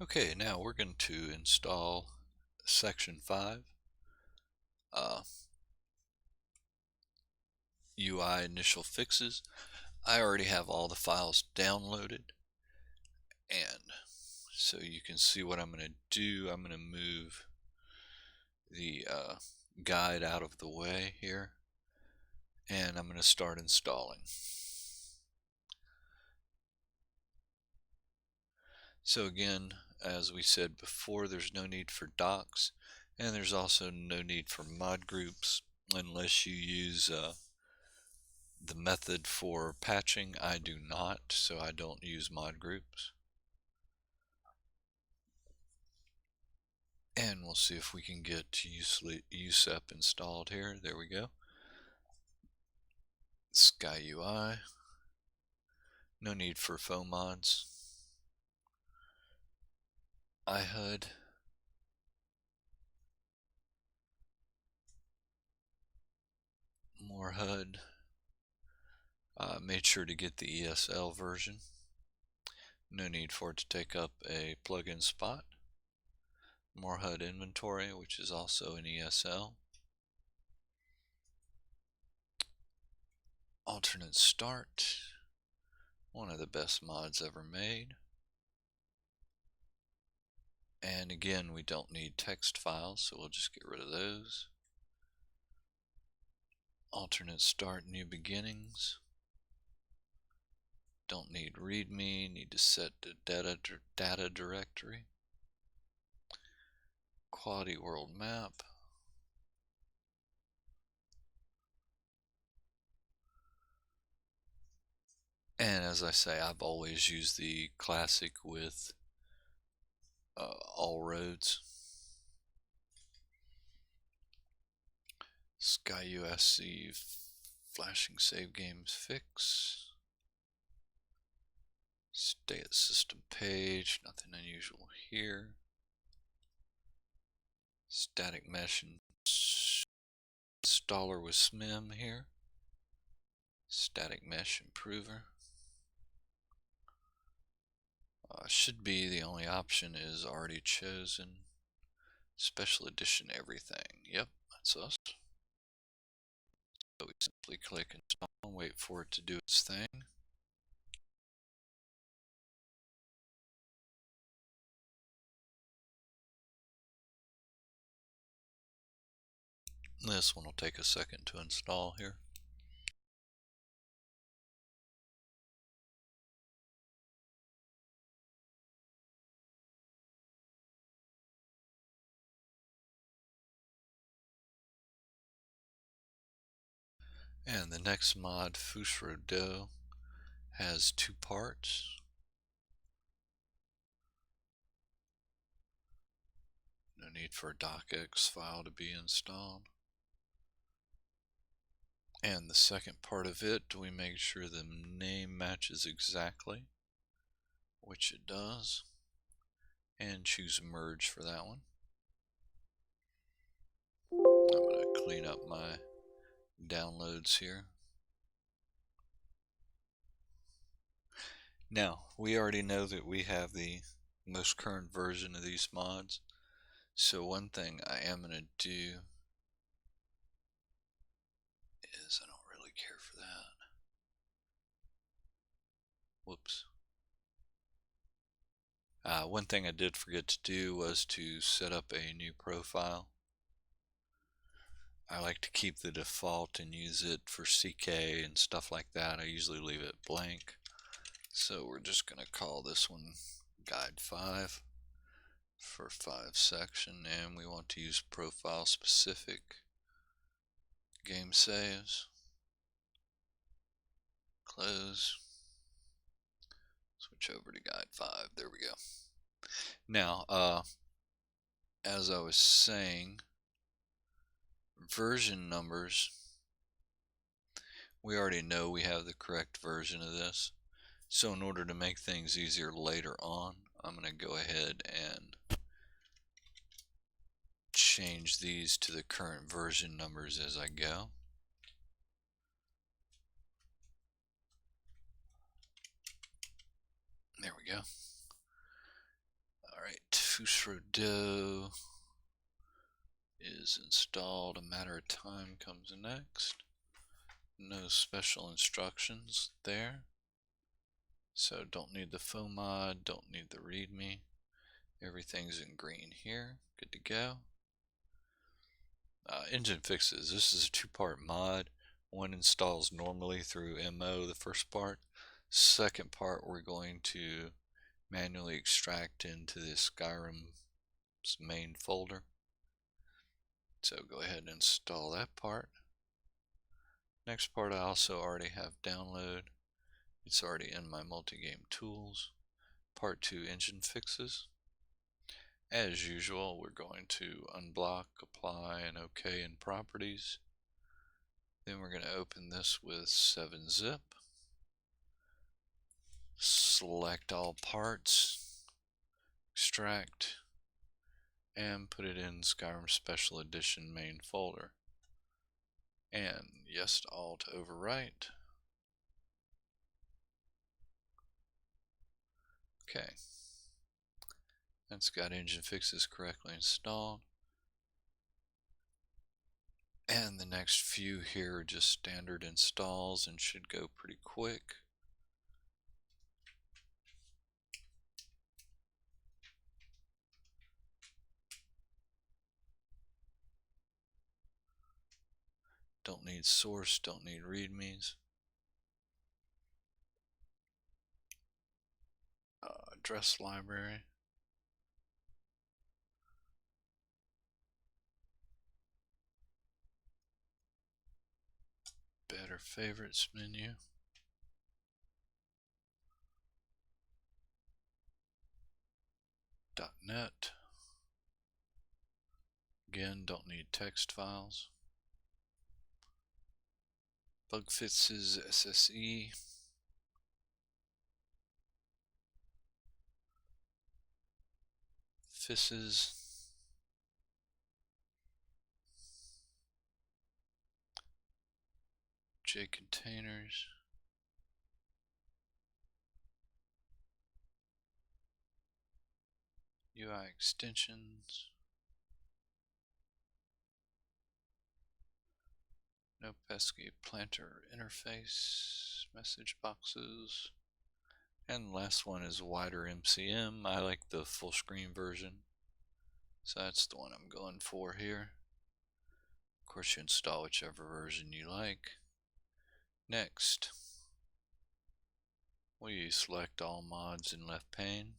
Okay, now we're going to install Section 5, uh, UI initial fixes. I already have all the files downloaded, and so you can see what I'm going to do. I'm going to move the guide out of the way here, and I'm going to start installing. So again, as we said before, there's no need for docs, and there's also no need for mod groups unless you use the method for patching. I do not, so I don't use mod groups. And we'll see if we can get USEP installed here. There we go. Sky UI. No need for faux mods. iHUD. More HUD. Made sure to get the ESL version. No need for it to take up a plugin spot. More HUD inventory, which is also an ESL. Alternate start. One of the best mods ever made. And again, we don't need text files, so we'll just get rid of those. Alternate start, new beginnings. Don't need readme, need to set the data directory. Quality world map. And as I say, I've always used the classic with all roads. SkyUSC flashing save games fix. Stay at system page, nothing unusual here. Static mesh installer with SMIM here. Static mesh improver. Should be the only option is already chosen. Special edition everything. Yep, that's us. So we simply click install and wait for it to do its thing. This one will take a second to install here. And the next mod, Fusrodo, has two parts. No need for a docx file to be installed. And the second part of it, we make sure the name matches exactly, which it does, and choose merge for that one. I'm going to clean up my downloads here. Now, we already know that we have the most current version of these mods, so one thing I am going to do is, I don't really care for that. Whoops. One thing I did forget to do was to set up a new profile. I like to keep the default and use it for CK and stuff like that. I usually leave it blank. So we're just going to call this one Guide 5 for 5 section, and we want to use profile specific game saves. Close. Switch over to Guide 5. There we go. Now, as I was saying, version numbers, we already know we have the correct version of this. So in order to make things easier later on, I'm going to go ahead and change these to the current version numbers as I go. There we go. Alright, Fusrodo is installed. A Matter of Time comes next. No special instructions there. So don't need the FOMod, don't need the README. Everything's in green here. Good to go. Engine fixes. This is a two-part mod. One installs normally through MO, the first part. Second part, we're going to manually extract into the Skyrim's main folder. So go ahead and install that part. Next part I also already have download. It's already in my multi-game tools. Part 2, engine fixes. As usual, we're going to unblock, apply, and OK in properties. Then we're going to open this with 7-zip. Select all parts, extract, and put it in Skyrim Special Edition main folder. And yes to all to overwrite. Okay. That's got engine fixes correctly installed. And the next few here are just standard installs and should go pretty quick. Don't need source, don't need readmes. Address library. Better favorites menu. .NET. Again, don't need text files. Bug fixes SSE. Fixes. JContainers. UI extensions. No pesky planter interface. Message boxes. And the last one is wider MCM. I like the full screen version, so that's the one I'm going for here. Of course, you install whichever version you like. Next, we select all mods in left pane.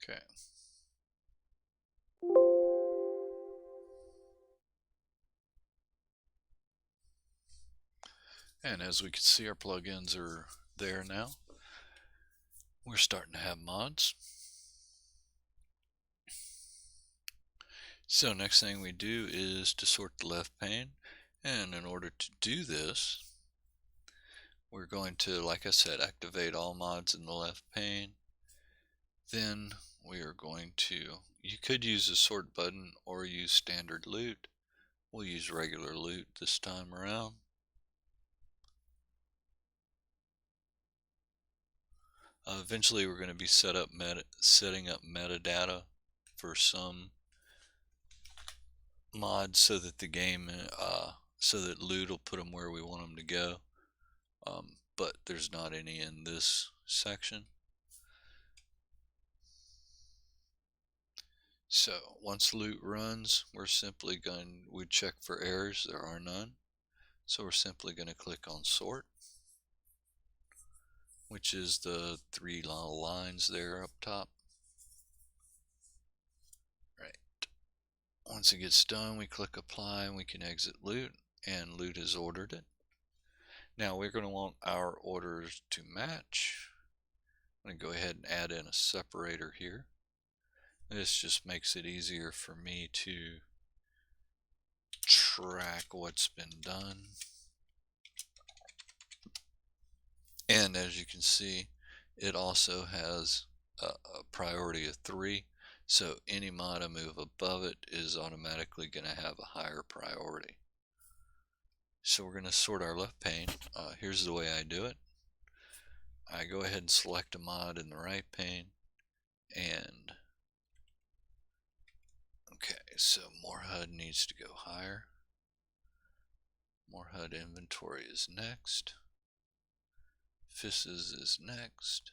Okay. And as we can see, our plugins are there now. We're starting to have mods. So next thing we do is to sort the left pane. And in order to do this, we're going to, like I said, activate all mods in the left pane. Then we are going to, you could use the sort button or use standard loot. We'll use regular loot this time around. Eventually we're going to be setting up metadata for some mods so that the game, so that loot will put them where we want them to go. But there's not any in this section. So once loot runs, we're simply we check for errors. There are none. So we're simply going to click on sort, which is the 3 little lines there up top. Right. Once it gets done, we click apply and we can exit loot, and loot has ordered it. Now we're going to want our orders to match. I'm going to go ahead and add in a separator here. This just makes it easier for me to track what's been done. And as you can see, it also has a priority of 3. So any mod I move above it is automatically going to have a higher priority. So we're going to sort our left pane. Here's the way I do it. I go ahead and select a mod in the right pane, and okay, so more HUD needs to go higher. More HUD inventory is next. Fizzes is next.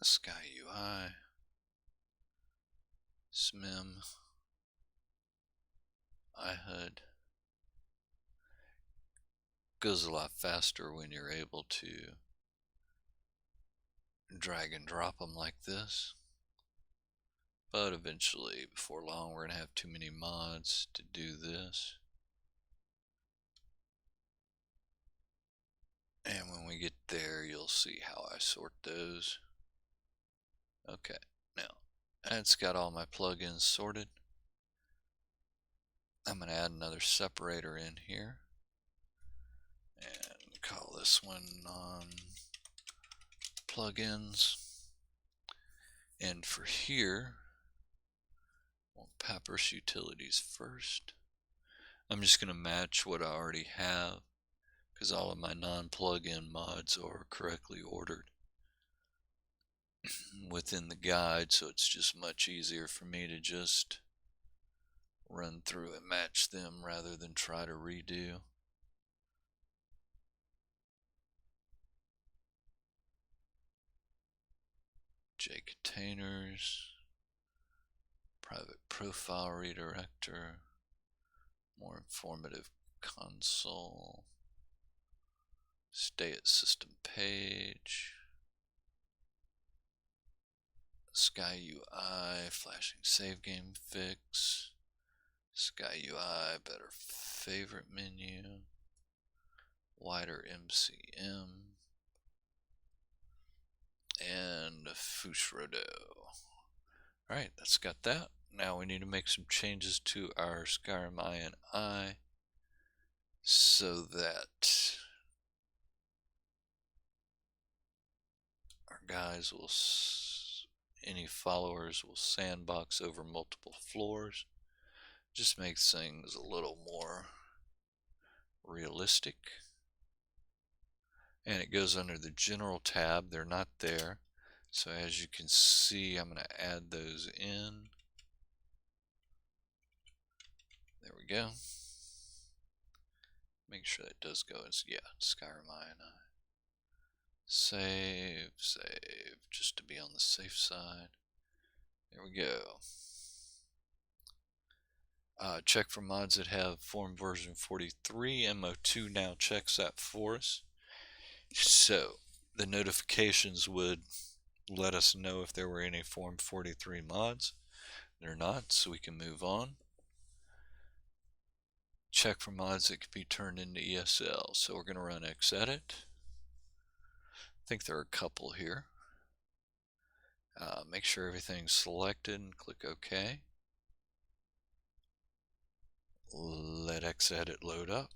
Sky UI, SMIM, iHUD. Goes a lot faster when you're able to drag and drop them like this. But eventually, before long, we're going to have too many mods to do this. And when we get there, you'll see how I sort those. Okay, now that's got all my plugins sorted. I'm going to add another separator in here and call this one non-plugins. And for here, we'll Papyrus Utilities first. I'm just going to match what I already have because all of my non-plugin mods are correctly ordered within the guide, so it's just much easier for me to just run through and match them rather than try to redo. JContainers, private profile redirector, more informative console, stay at system page, Sky UI, flashing save game fix, Sky UI, better favorite menu, wider MCM, and Fushrodo. Alright, that's got that. Now we need to make some changes to our Skyrim INI so that our guys will, any followers will sandbox over multiple floors. Just makes things a little more realistic. And it goes under the general tab. They're not there. So as you can see, I'm going to add those in. There we go. Make sure that does go as, yeah, Skyrim INI. Save, just to be on the safe side. There we go. Check for mods that have form version 43. MO2 now checks that for us. So the notifications would let us know if there were any form 43 mods. They're not, so we can move on. Check for mods that could be turned into ESL. So we're going to run xedit. I think there are a couple here. Make sure everything's selected and click OK. Let xedit load up.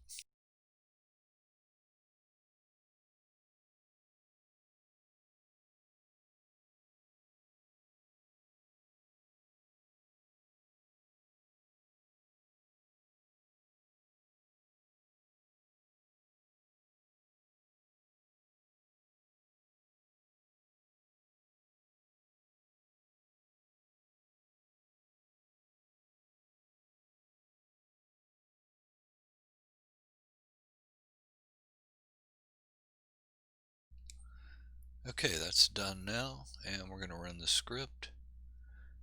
Okay, that's done now, and we're going to run the script.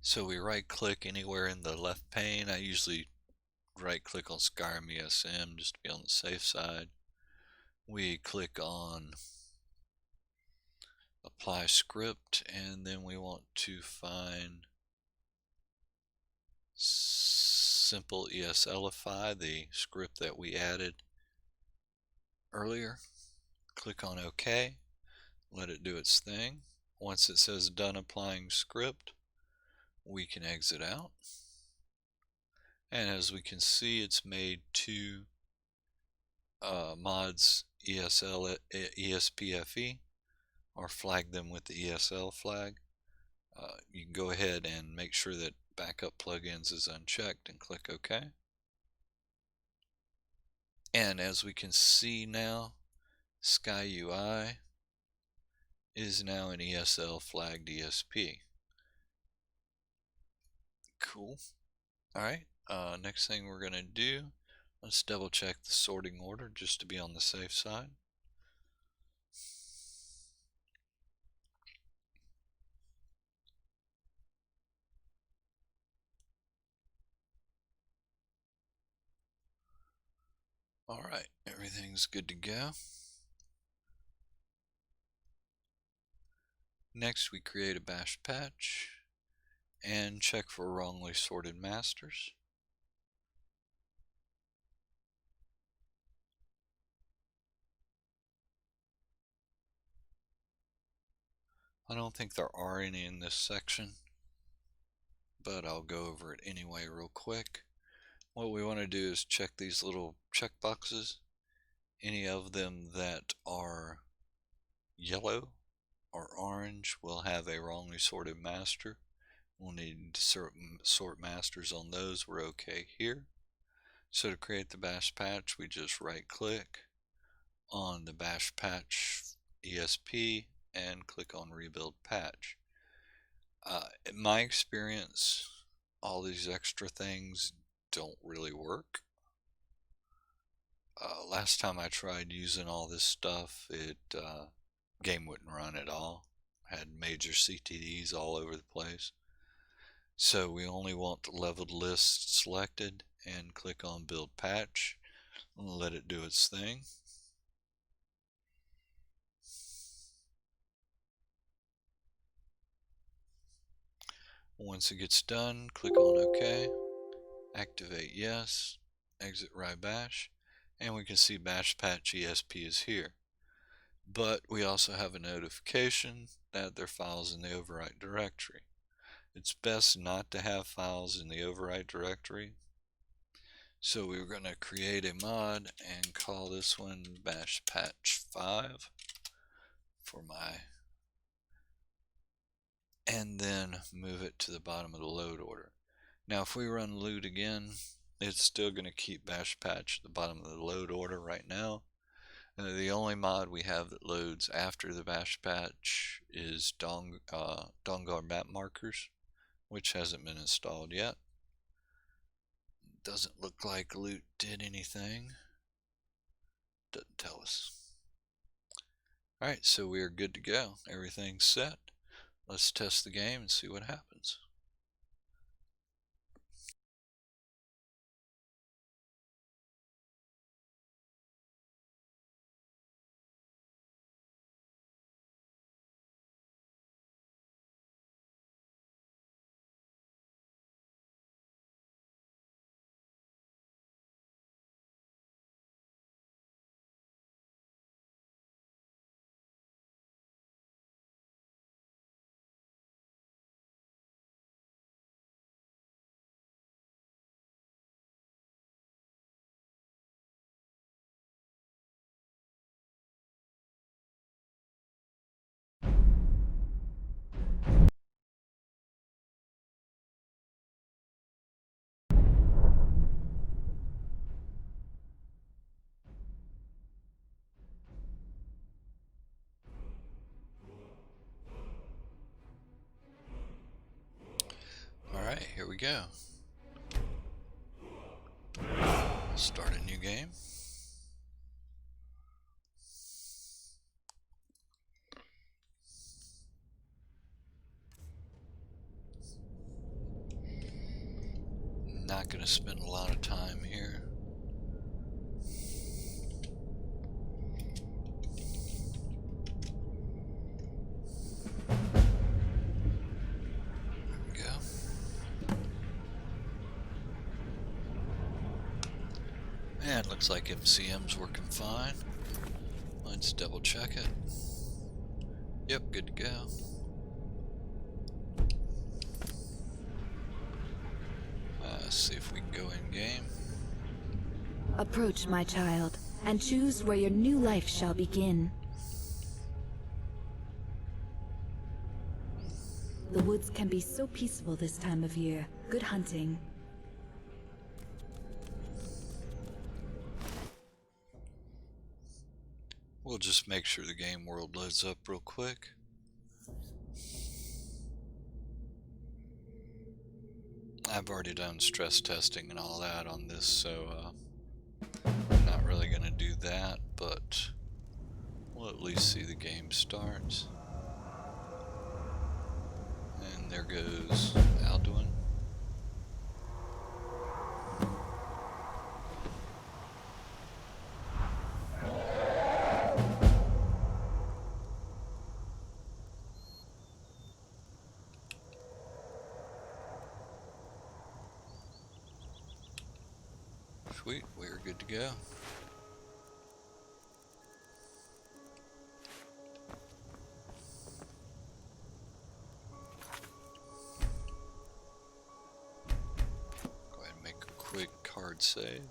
So we right click anywhere in the left pane. I usually right click on Skyrim ESM just to be on the safe side. We click on apply script, and then we want to find simple ESLify, the script that we added earlier. Click on OK. Let it do its thing. Once it says done applying script, we can exit out. And as we can see, it's made two mods, ESPFE, or flag them with the ESL flag, you can go ahead and make sure that backup plugins is unchecked and click OK. And as we can see now, SkyUI is now an ESL flagged ESP. Cool. Alright, next thing we're going to do, let's double check the sorting order just to be on the safe side. Alright, everything's good to go. Next we create a bash patch and check for wrongly sorted masters. I don't think there are any in this section, but I'll go over it anyway real quick. What we want to do is check these little check boxes. Any of them that are yellow or orange will have a wrongly sorted master. We'll need to sort masters on those. We're okay here. So to create the bash patch, we just right click on the bash patch ESP and click on rebuild patch. In my experience, all these extra things don't really work. Last time I tried using all this stuff, game wouldn't run at all. Had major CTDs all over the place. So we only want the leveled list selected and click on build patch and let it do its thing. Once it gets done, click on OK, activate yes, exit rybash, and we can see bash patch ESP is here. But we also have a notification that there are files in the overwrite directory. It's best not to have files in the overwrite directory. So we're going to create a mod and call this one bash patch 5 for and then move it to the bottom of the load order. Now if we run loot again, it's still going to keep bash patch at the bottom of the load order right now. The only mod we have that loads after the bash patch is Dawnguard map markers, which hasn't been installed yet. Doesn't look like loot did anything. Doesn't tell us. Alright, so we are good to go. Everything's set. Let's test the game and see what happens. Alright, here we go. Start a new game. Not going to spend a lot of time here. There we go. And it looks like MCM's working fine. Let's double check it. Yep, good to go. Let's see if we can go in game. Approach, my child, and choose where your new life shall begin. The woods can be so peaceful this time of year. Good hunting. We'll just make sure the game world loads up real quick. I've already done stress testing and all that on this, so I'm not really going to do that, but we'll at least see the game start. And there goes Alduin. Sweet, we're good to go. Go ahead and make a quick card save.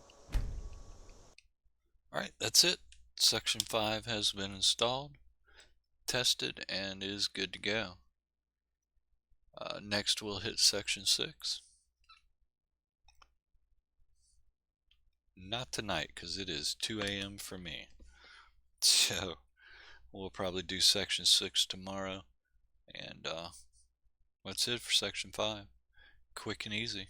Alright, that's it. Section 5 has been installed, tested, and is good to go. Next we'll hit Section 6. Not tonight, because it is 2 a.m. for me. So, we'll probably do Section 6 tomorrow. And that's it for Section 5. Quick and easy.